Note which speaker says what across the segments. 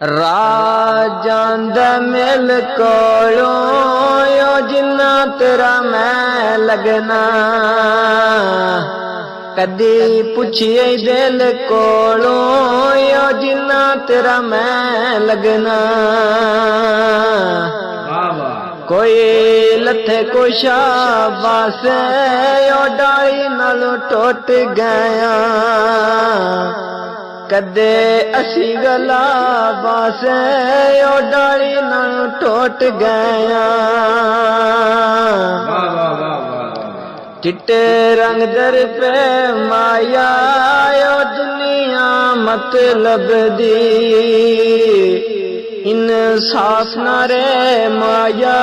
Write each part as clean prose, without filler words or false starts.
Speaker 1: राजां दे मिल कोलों यो जिन्ना तेरा मैं लगना कदी पुछिए दिल कोलों यो जिन्ना तेरा मैं लगना कोई लथे को शाबाश यो डाली नालों टुट गया कदे असी गला बास यो डाली नालों टुट गया चिट्टे रंग दर पे माया यो दुनिया मतलब दी इंसाफ न रे माया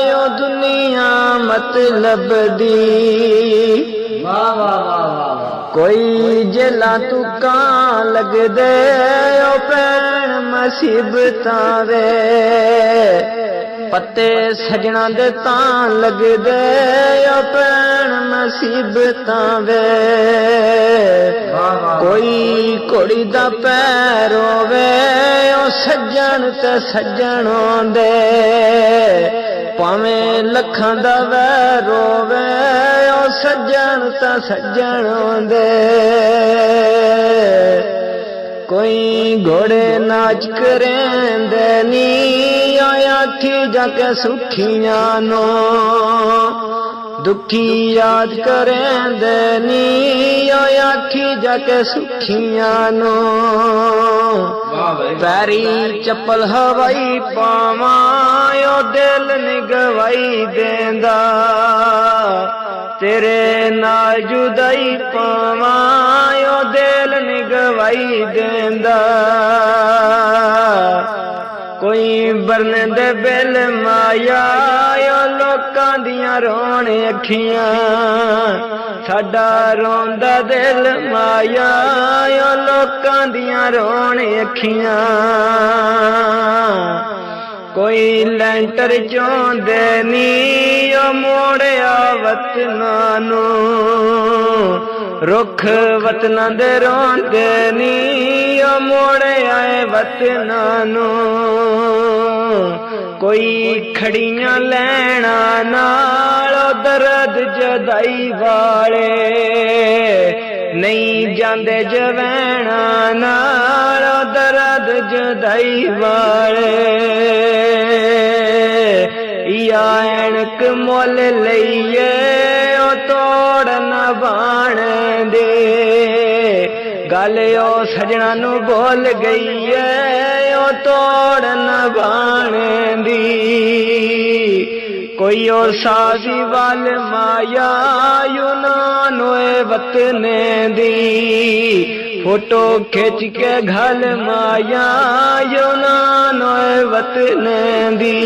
Speaker 1: यो दुनिया मतलब दी कोई जेला तू कां लग दे ओ पैण मुसीबतां वे पत्ते सजना दे तां लग दे ओ पैण मुसीबतां वे कोई घोड़ी दा पैर होवे ओ सज्जन ते सज्जनों दे भावें लखां दा वैर होवे ओ सज्जन ते सज्जनों दे कोई घोड़े नाच करेंदे नी आखी जाके सुखियां नो दुखी याद करेंदे नी आखी जाके सुखियां नो पैरी चप्पल हवाई पावा यो दिल निगवाई देंदा तेरे नाल जुदाई पावा यो दिल निगवाई देंदा कोई बरने दे बिल माया यो लोकां दियां रोण अखियां साडा रोंदा दिल माया यो लोकां दियां रोण अखियां कोई लैंटर चोंदे नी ओ मोड़िया वतनां नूं रुख वतनां दे रोंदे नी ओ मोड़िया वतनां नूं कोई खड़ियां लैना नाल दर्द जदाई वाले नहीं जांदे जवैना नाल दर्द जदाई वाले या ऐनक मोल लईए ओ तोड़ न बाण दे गल ओ सजना नू बोल गई है ओ तोड़ न बाण दी कोई ओ साजी वाल माया यूनान होए वतने दी फोटो खिंच के घल माया यूनान होए वतने दी।